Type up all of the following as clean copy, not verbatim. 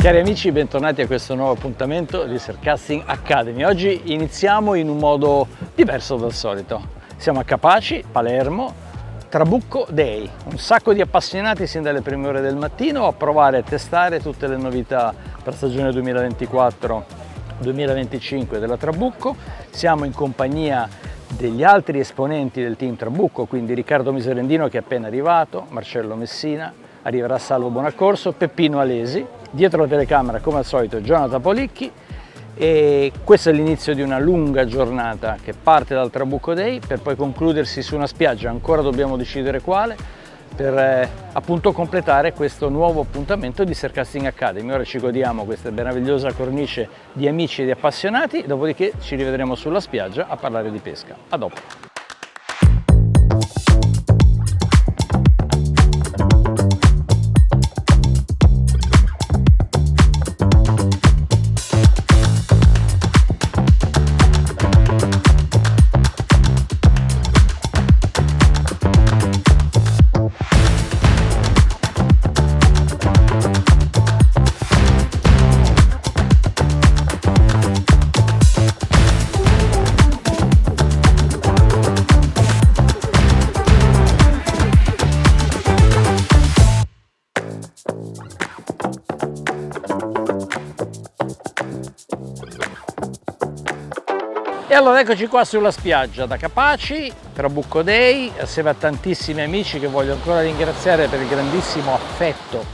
Cari amici, bentornati a questo nuovo appuntamento di Surfcasting Academy. Oggi iniziamo in un modo diverso dal solito. Siamo a Capaci, Palermo, Trabucco Day. Un sacco di appassionati sin dalle prime ore del mattino a provare e testare tutte le novità per stagione 2024-2025 della Trabucco. Siamo in compagnia degli altri esponenti del team Trabucco, quindi Riccardo Miserendino che è appena arrivato, Marcello Messina, arriverà Salvo Buonaccorso, Peppino Alesi, dietro la telecamera come al solito Jonathan Policchi, e questo è l'inizio di una lunga giornata che parte dal Trabucco Day per poi concludersi su una spiaggia, ancora dobbiamo decidere quale, per appunto completare questo nuovo appuntamento di Surfcasting Academy. Ora ci godiamo questa meravigliosa cornice di amici e di appassionati, dopodiché ci rivedremo sulla spiaggia a parlare di pesca. A dopo! E allora eccoci qua sulla spiaggia da Capaci, Trabucco Day, assieme a tantissimi amici che voglio ancora ringraziare per il grandissimo affetto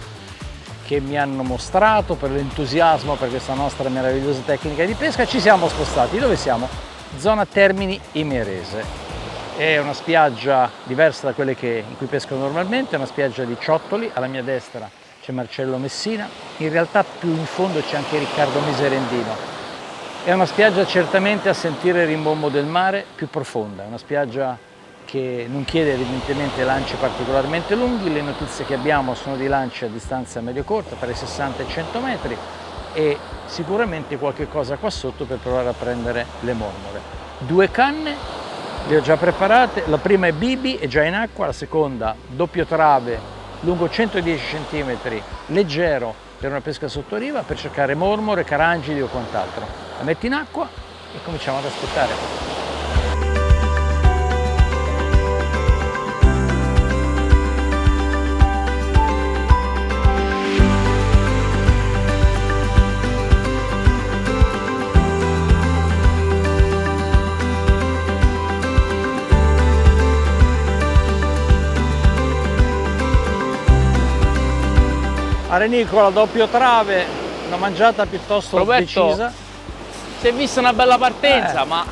che mi hanno mostrato, per l'entusiasmo per questa nostra meravigliosa tecnica di pesca. Ci siamo spostati. Dove siamo? Zona Termini Imerese. È una spiaggia diversa da quelle in cui pesco normalmente, è una spiaggia di ciottoli. Alla mia destra c'è Marcello Messina, in realtà più in fondo c'è anche Riccardo Miserendino. È una spiaggia certamente a sentire il rimbombo del mare, più profonda, è una spiaggia che non chiede evidentemente lanci particolarmente lunghi. Le notizie che abbiamo sono di lanci a distanza medio-corta, tra i 60 e i 100 metri, e sicuramente qualche cosa qua sotto per provare a prendere le mormore. 2 canne, le ho già preparate, la prima è Bibi, è già in acqua, la seconda doppio trave, lungo 110 cm, leggero, per una pesca sottoriva, per cercare mormore, carangidi o quant'altro. La metto in acqua e cominciamo ad aspettare. Arenicola, doppio trave, una mangiata piuttosto Roberto, decisa. si è vista una bella partenza, ma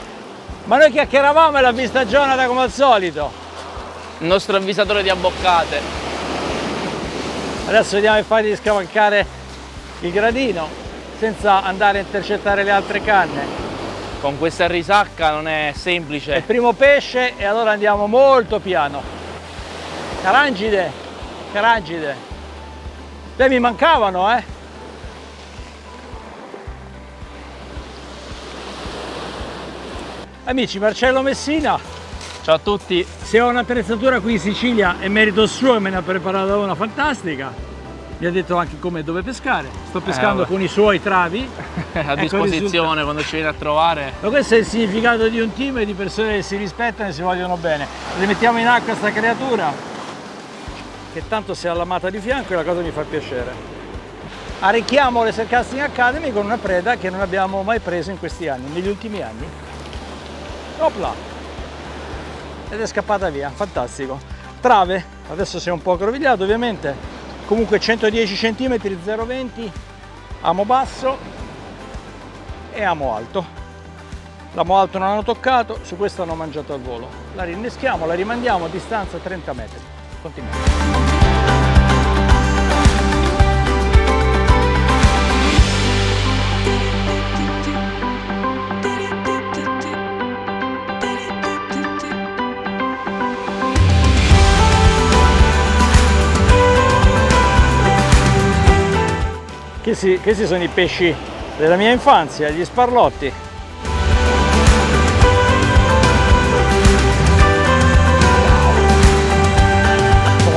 noi chiacchieravamo e l'ha vista Jonathan come al solito. il nostro avvisatore di abboccate. Adesso vediamo di fargli scavalcare il gradino senza andare a intercettare le altre canne. Con questa risacca non è È semplice. il primo pesce e allora andiamo molto piano. Carangide, carangide. Beh, mi mancavano, Amici, Marcello Messina. Ciao a tutti. Se ho un'attrezzatura qui in Sicilia è merito suo e me ne ha preparata una fantastica. Mi ha detto anche come e dove pescare. Sto pescando con i suoi travi. A disposizione quando ci viene a trovare. Ma questo è il significato di un team e di persone che si rispettano e si vogliono bene. Rimettiamo in acqua sta creatura, che tanto se ha l'amata di fianco e la cosa mi fa piacere. Arricchiamo le Surfcasting Academy con una preda che non abbiamo mai preso in questi anni, negli ultimi anni. Opla! Ed è scappata via, fantastico. Trave, adesso si è un po' aggrovigliato ovviamente, comunque 110 cm, 0,20, amo basso e amo alto. L'amo alto non hanno toccato, su questo hanno mangiato al volo. La rinneschiamo, la rimandiamo a distanza 30 metri. Continuiamo. Questi sono i pesci della mia infanzia, gli sparlotti.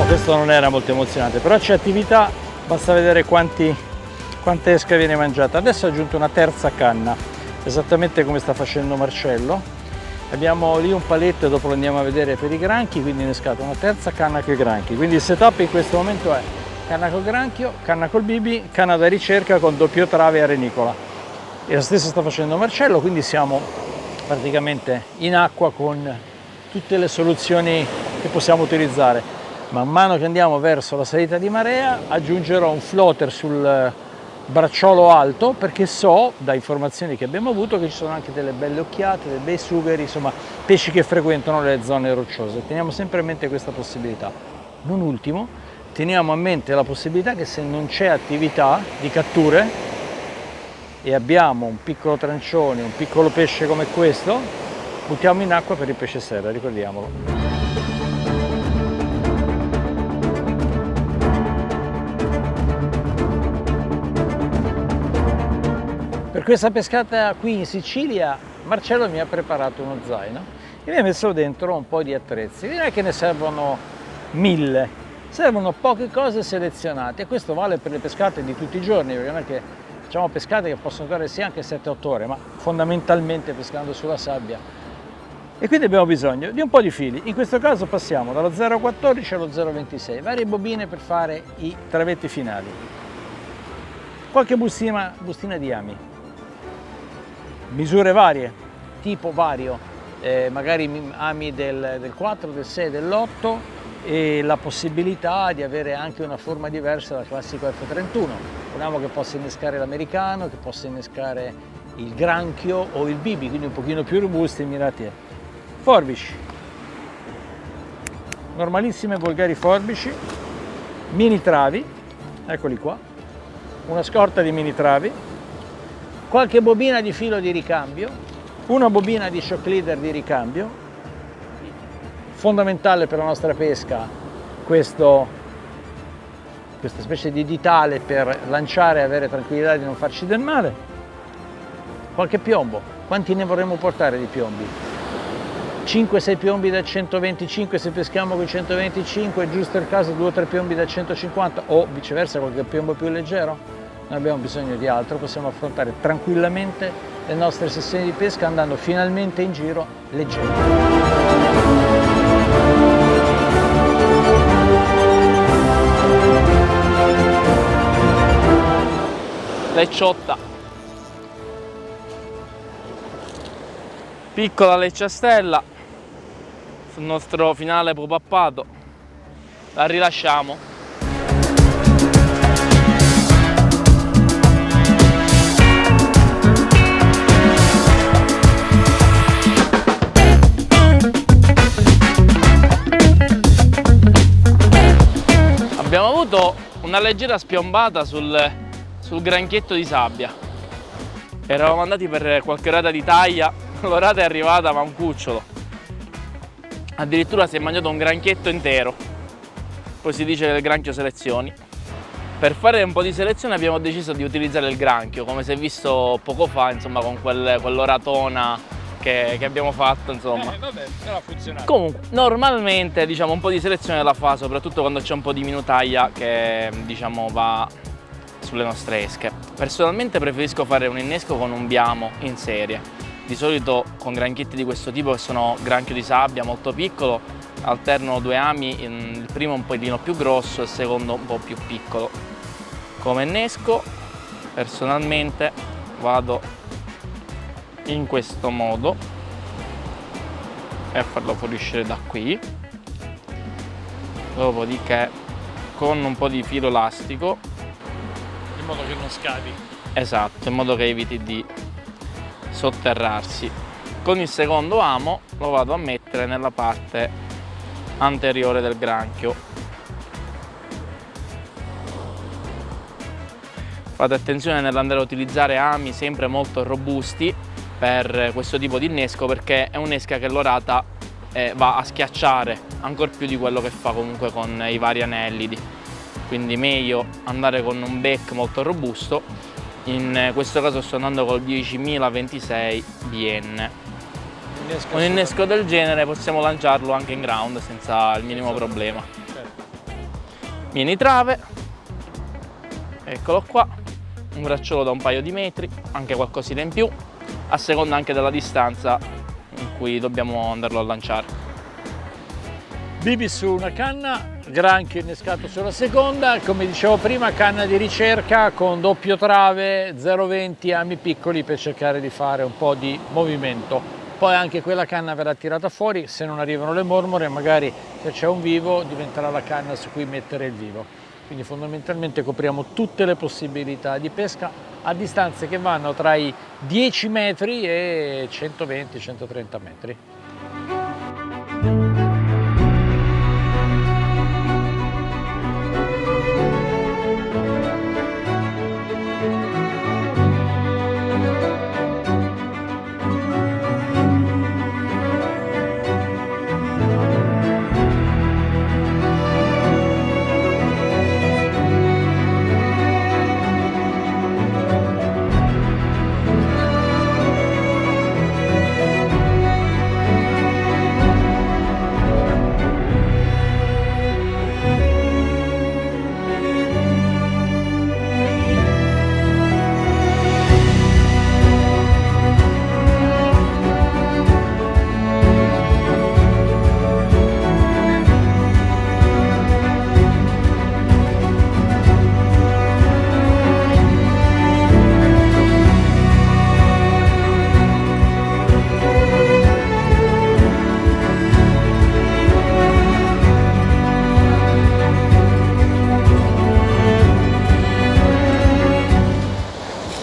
Questo non era molto emozionante, però c'è attività, basta vedere quanti quanta esca viene mangiata. Adesso ho aggiunto una terza canna, esattamente come sta facendo Marcello. Abbiamo lì un paletto e dopo lo andiamo a vedere per i granchi, quindi innescato una terza canna con i granchi. Quindi il setup in questo momento è canna col granchio, canna col bibi, canna da ricerca con doppio trave a renicola. E lo stesso sta facendo Marcello, quindi siamo praticamente in acqua con tutte le soluzioni che possiamo utilizzare. Man mano che andiamo verso la salita di marea aggiungerò un floater sul bracciolo alto, perché so da informazioni che abbiamo avuto che ci sono anche delle belle occhiate, dei bei sugheri, insomma pesci che frequentano le zone rocciose. Teniamo sempre a mente questa possibilità. Non ultimo, teniamo a mente la possibilità che se non c'è attività di catture e abbiamo un piccolo trancione, un piccolo pesce come questo, buttiamo in acqua per il pesce serra, ricordiamolo. Per questa pescata qui in Sicilia Marcello mi ha preparato uno zaino e mi ha messo dentro un po' di attrezzi. Non è che ne servono 1000, servono poche cose selezionate, e questo vale per le pescate di tutti i giorni, perché non è che facciamo pescate che possono durare sì anche 7-8 ore, ma fondamentalmente pescando sulla sabbia. E quindi abbiamo bisogno di un po' di fili. In questo caso passiamo dallo 0,14 allo 0,26, varie bobine per fare i travetti finali. Qualche bustina di ami. Misure varie, tipo vario, magari ami del 4, del 6, dell'8 e la possibilità di avere anche una forma diversa dal classico F31. Un amo che possa innescare l'americano, che possa innescare il granchio o il bibi, quindi un pochino più robusti e mirati. Forbici, normalissime volgari forbici, mini travi, eccoli qua, una scorta di mini travi, qualche bobina di filo di ricambio, una bobina di shock leader di ricambio, fondamentale per la nostra pesca questa specie di ditale per lanciare e avere tranquillità di non farci del male, qualche piombo. Quanti ne vorremmo portare di piombi? 5-6 piombi da 125 se peschiamo con 125, è giusto il caso 2-3 piombi da 150 o viceversa qualche piombo più leggero? Non abbiamo bisogno di altro, possiamo affrontare tranquillamente le nostre sessioni di pesca andando finalmente in giro leggeri. Lecciotta, piccola lecciastella sul nostro finale popappato, la rilasciamo. Abbiamo avuto una leggera spiombata sul granchietto di sabbia. Eravamo andati per qualche orata di taglia, l'orata è arrivata ma un cucciolo. Addirittura si è mangiato un granchietto intero. Poi si dice che il granchio selezioni. Per fare un po' di selezione abbiamo deciso di utilizzare il granchio, come si è visto poco fa, insomma, con quell'oratona che abbiamo fatto, insomma. Vabbè, però ha funzionato. Comunque, normalmente, diciamo, un po' di selezione la fa, soprattutto quando c'è un po' di minutaglia che, diciamo, va sulle nostre esche. Personalmente preferisco fare un innesco con un biamo in serie. Di solito con granchietti di questo tipo, che sono granchio di sabbia molto piccolo, alterno 2 ami, il primo un pochino più grosso e il secondo un po' più piccolo. Come innesco, personalmente vado in questo modo e a farlo fuoriuscire da qui, dopodiché con un po' di filo elastico, in modo che non scavi. esatto, in modo che eviti di sotterrarsi. Con il secondo amo lo vado a mettere nella parte anteriore del granchio. Fate attenzione nell'andare a utilizzare ami sempre molto robusti per questo tipo di innesco, perché è un'esca che l'orata va a schiacciare ancora più di quello che fa comunque con i vari anellidi. Quindi meglio andare con un bec molto robusto. In questo caso sto andando col 10.026 BN. Un innesco del genere possiamo lanciarlo anche in ground senza il minimo problema. Mini trave, eccolo qua. un bracciolo da un paio di metri, anche qualcosina in più, a seconda anche della distanza in cui dobbiamo andarlo a lanciare. Bibi su una canna, granchio innescato sulla seconda, come dicevo prima canna di ricerca con doppio trave, 0,20 ami piccoli per cercare di fare un po' di movimento. Poi anche quella canna verrà tirata fuori, se non arrivano le mormore magari se c'è un vivo diventerà la canna su cui mettere il vivo. Quindi fondamentalmente copriamo tutte le possibilità di pesca a distanze che vanno tra i 10 metri e 120-130 metri.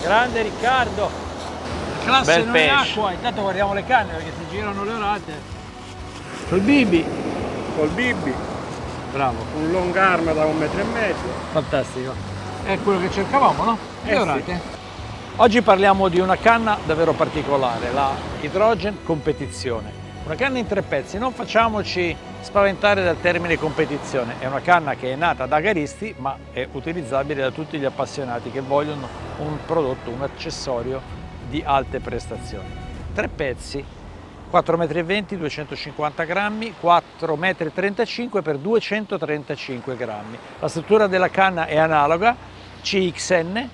Grande Riccardo, classe Bel non pesce. è acqua, intanto guardiamo le canne perché si girano le orate. Col Bibi, Col Bibi, bravo, un long arm da 1,5 m. fantastico, è quello che cercavamo, no? Le Sì. orate. Oggi parliamo di una canna davvero particolare, la Hydrogen Competizione. Una canna in 3 pezzi, non facciamoci spaventare dal termine competizione, è una canna che è nata da garisti ma è utilizzabile da tutti gli appassionati che vogliono un prodotto, un accessorio di alte prestazioni. 3 pezzi, 4,20 m, 250 grammi, 4,35 m per 235 grammi. La struttura della canna è analoga, CXN,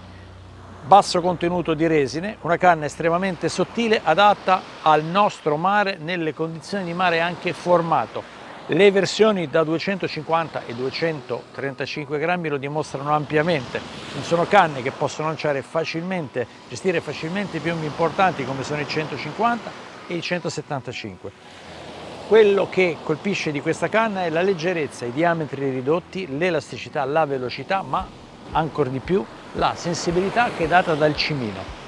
basso contenuto di resine, una canna estremamente sottile adatta al nostro mare nelle condizioni di mare anche formato. Le versioni da 250 e 235 grammi lo dimostrano ampiamente. Non sono canne che possono lanciare facilmente, gestire facilmente piombi importanti come sono i 150 e i 175. Quello che colpisce di questa canna è la leggerezza, i diametri ridotti, l'elasticità, la velocità, ma ancor di più la sensibilità che è data dal cimino.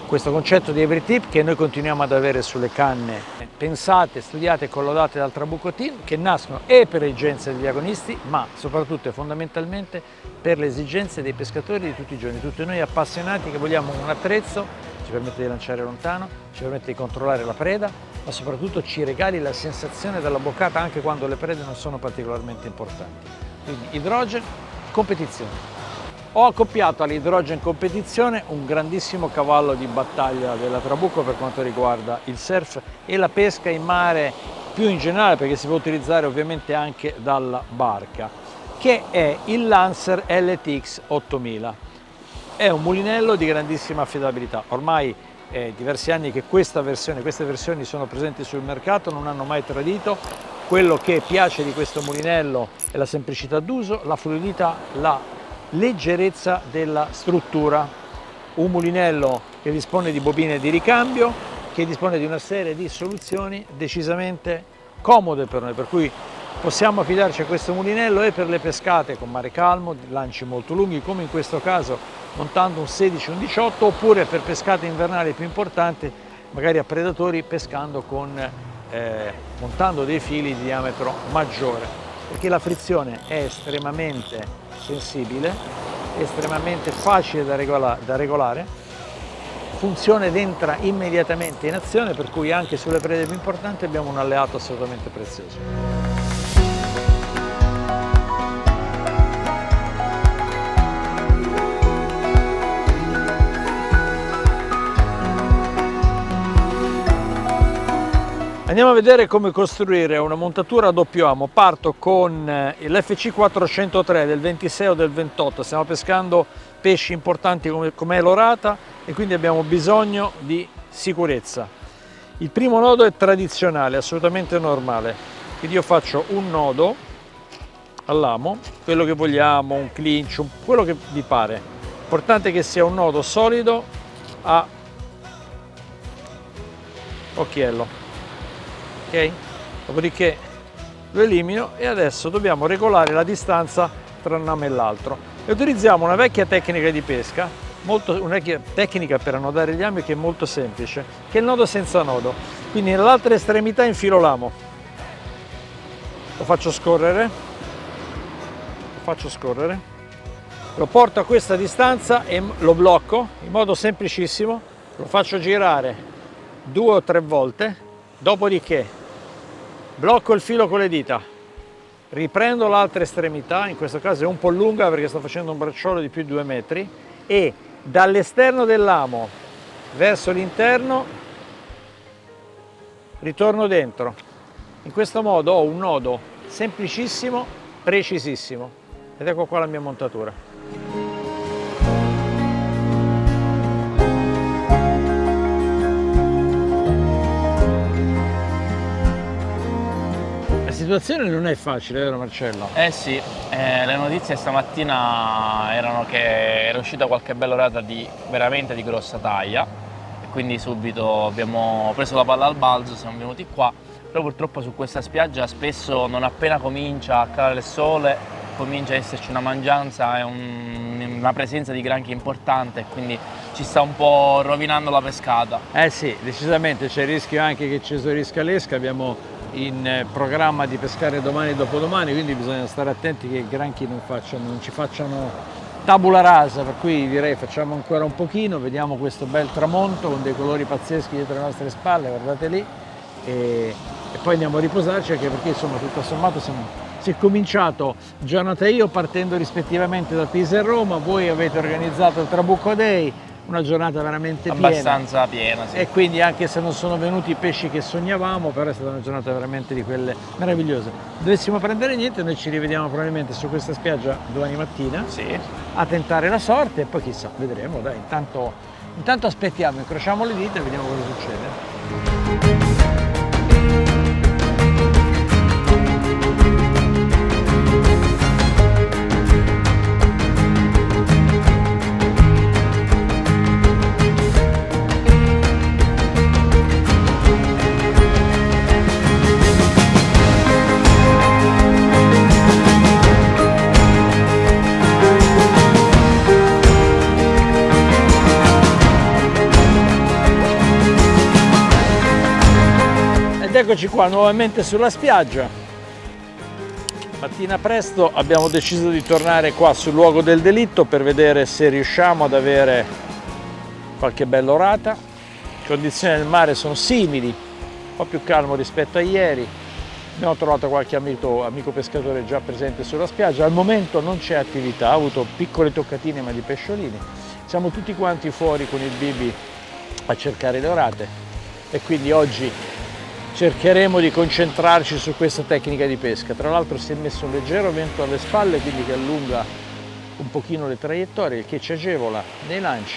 Questo concetto di every tip che noi continuiamo ad avere sulle canne pensate, studiate e collodate dal Trabucco Team, che nascono e per le esigenze degli agonisti, ma soprattutto e fondamentalmente per le esigenze dei pescatori di tutti i giorni, tutti noi appassionati che vogliamo un attrezzo che ci permette di lanciare lontano, ci permette di controllare la preda, ma soprattutto ci regali la sensazione della boccata anche quando le prede non sono particolarmente importanti. Quindi Hydrogen, competizione. Ho accoppiato all'Hydrogen Competizione un grandissimo cavallo di battaglia della Trabucco per quanto riguarda il surf e la pesca in mare più in generale, perché si può utilizzare ovviamente anche dalla barca, che è il Lancer LTX 8000. È un mulinello di grandissima affidabilità. Ormai è diversi anni che queste versioni sono presenti sul mercato, non hanno mai tradito. Quello che piace di questo mulinello è la semplicità d'uso, la fluidità, la leggerezza della struttura. Un mulinello che dispone di bobine di ricambio, che dispone di una serie di soluzioni decisamente comode per noi, per cui possiamo affidarci a questo mulinello e per le pescate con mare calmo, lanci molto lunghi come in questo caso montando un 16, un 18, oppure per pescate invernali più importanti, magari a predatori pescando montando dei fili di diametro maggiore, perché la frizione è estremamente sensibile, estremamente facile da regolare, funziona ed entra immediatamente in azione, per cui anche sulle prede più importanti abbiamo un alleato assolutamente prezioso. Andiamo a vedere come costruire una montatura a doppio amo. Parto con l'FC 403 del 26 o del 28, stiamo pescando pesci importanti come è l'orata e quindi abbiamo bisogno di sicurezza. Il primo nodo è tradizionale, assolutamente normale, quindi io faccio un nodo all'amo, quello che vogliamo, un clinch, quello che vi pare. L'importante è che sia un nodo solido a occhiello, ok? Dopodiché lo elimino e adesso dobbiamo regolare la distanza tra un ramo e l'altro e utilizziamo una vecchia tecnica di pesca, una vecchia tecnica per annodare gli ami che è molto semplice, che è il nodo senza nodo. Quindi nell'altra estremità infilo l'amo, lo faccio scorrere, lo porto a questa distanza e lo blocco in modo semplicissimo, lo faccio girare 2 o 3 volte, dopodiché blocco il filo con le dita, riprendo l'altra estremità, in questo caso è un po' lunga perché sto facendo un bracciolo di più di 2 metri, e dall'esterno dell'amo verso l'interno ritorno dentro. In questo modo ho un nodo semplicissimo, precisissimo, ed ecco qua la mia montatura. La situazione non è facile, vero Marcello? Eh sì, le notizie stamattina erano che era uscita qualche bella orata veramente di grossa taglia e quindi subito abbiamo preso la palla al balzo, siamo venuti qua, però purtroppo su questa spiaggia spesso non appena comincia a calare il sole comincia a esserci una mangianza e una presenza di granchi importante e quindi ci sta un po' rovinando la pescata. Eh sì, decisamente c'è il rischio anche che ci esaurisca l'esca, abbiamo in programma di pescare domani e dopodomani, quindi bisogna stare attenti che i granchi non ci facciano tabula rasa, per cui direi facciamo ancora un pochino, vediamo questo bel tramonto con dei colori pazzeschi dietro le nostre spalle, guardate lì, e poi andiamo a riposarci anche perché insomma tutto sommato si è cominciato giornata io partendo rispettivamente da Pisa e Roma, voi avete organizzato il Trabucco Day, una giornata veramente abbastanza piena, sì. E quindi anche se non sono venuti i pesci che sognavamo, però è stata una giornata veramente di quelle meravigliose. Dovessimo prendere niente, noi ci rivediamo probabilmente su questa spiaggia domani mattina, Sì. a tentare la sorte e poi chissà, vedremo, dai, intanto aspettiamo, incrociamo le dita e vediamo cosa succede. Eccoci qua nuovamente sulla spiaggia. Mattina presto abbiamo deciso di tornare qua sul luogo del delitto per vedere se riusciamo ad avere qualche bella orata. Le condizioni del mare sono simili, un po' più calmo rispetto a ieri. Abbiamo trovato qualche amico pescatore già presente sulla spiaggia. Al momento non c'è attività, ha avuto piccole toccatine ma di pesciolini. Siamo tutti quanti fuori con il Bibi a cercare le orate e quindi oggi cercheremo di concentrarci su questa tecnica di pesca. Tra l'altro si è messo un leggero vento alle spalle, quindi che allunga un pochino le traiettorie, il che ci agevola nei lanci.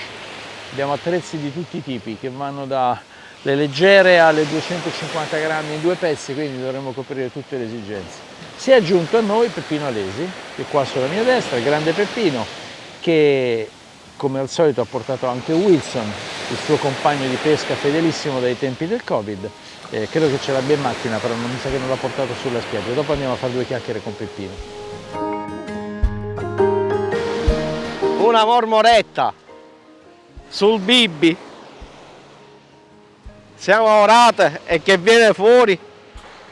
Abbiamo attrezzi di tutti i tipi che vanno dalle leggere alle 250 grammi in 2 pezzi, quindi dovremo coprire tutte le esigenze. Si è aggiunto a noi Peppino Alesi, che è qua sulla mia destra, il grande Peppino, che come al solito ha portato anche Wilson, il suo compagno di pesca fedelissimo dai tempi del Covid. Credo che ce l'abbia in macchina, però non mi sa che non l'ha portato sulla spiaggia. Dopo andiamo a fare 2 chiacchiere con Peppino. Una mormoretta sul Bibi. Siamo a orate e che viene fuori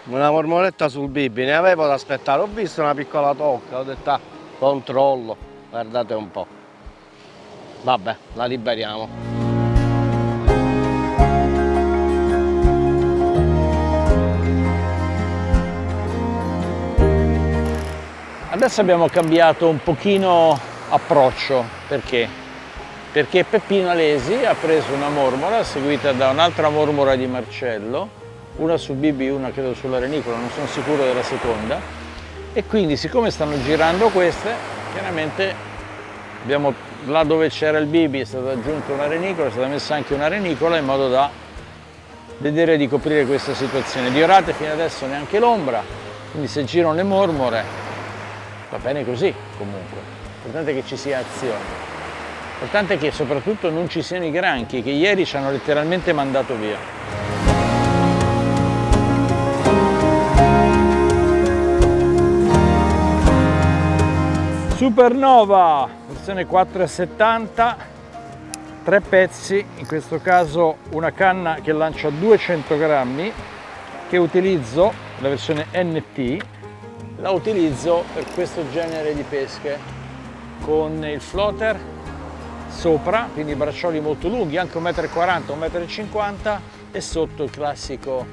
una mormoretta sul Bibi. Ne avevo da aspettare. Ho visto una piccola tocca, ho detto ah, controllo, guardate un po'. Vabbè, la liberiamo. Adesso abbiamo cambiato un pochino approccio, perché? Perché Peppino Alesi ha preso una mormora seguita da un'altra mormora di Marcello, una su Bibi, una credo sulla renicola, non sono sicuro della seconda, e quindi siccome stanno girando queste, chiaramente abbiamo là dove c'era il bibi è stata aggiunta una renicola, è stata messa anche una renicola in modo da vedere di coprire questa situazione. Di orate fino adesso neanche l'ombra, quindi se girano le mormore va bene così comunque. L'importante è che ci sia azione. L'importante è che soprattutto non ci siano i granchi che ieri ci hanno letteralmente mandato via. Supernova, versione 4,70, 3 pezzi, in questo caso una canna che lancia 200 grammi, che utilizzo, la versione NT, la utilizzo per questo genere di pesche, con il floater sopra, quindi braccioli molto lunghi, anche 1,40 m, 1,50 m, e sotto il classico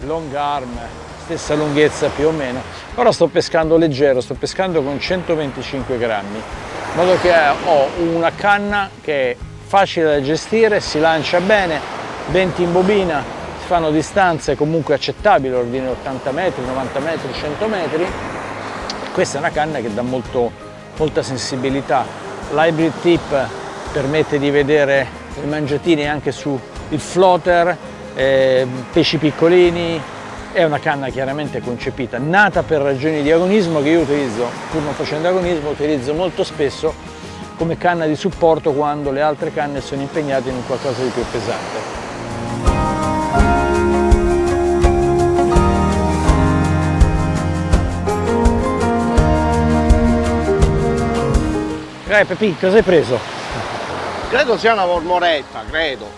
long arm, stessa lunghezza più o meno. Ora sto pescando leggero, sto pescando con 125 grammi, in modo che ho una canna che è facile da gestire, si lancia bene, 20 in bobina, si fanno distanze comunque accettabili, ordine 80 metri, 90 metri, 100 metri. Questa è una canna che dà molta sensibilità. L'hybrid tip permette di vedere le mangiatine anche sul floater, pesci piccolini. È una canna chiaramente concepita, nata per ragioni di agonismo, che io utilizzo, pur non facendo agonismo, utilizzo molto spesso come canna di supporto quando le altre canne sono impegnate in un qualcosa di più pesante. Pepì, cosa hai preso? Credo sia una mormoretta, credo.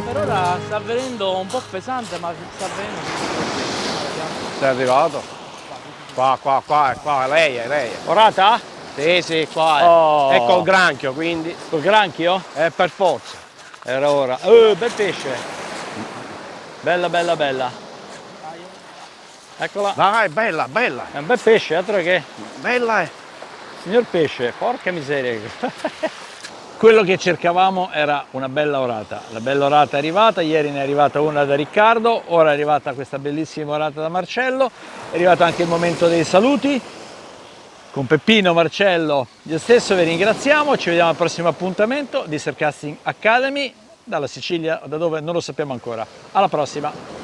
Per ora sta venendo un po' pesante, ma sta venendo. Sei arrivato? Qua, lei è. Orata? Sì, qua è. Oh. È col granchio, quindi Col granchio? è per forza. Era ora. Bel pesce. Bella. Eccola. Vai, bella. È un bel pesce, altro che. Bella è. Signor pesce, porca miseria. Quello che cercavamo era una bella orata. La bella orata è arrivata, ieri ne è arrivata una da Riccardo, ora è arrivata questa bellissima orata da Marcello, è arrivato anche il momento dei saluti. Con Peppino, Marcello, io stesso vi ringraziamo, ci vediamo al prossimo appuntamento di Surfcasting Academy, dalla Sicilia, da dove non lo sappiamo ancora. Alla prossima!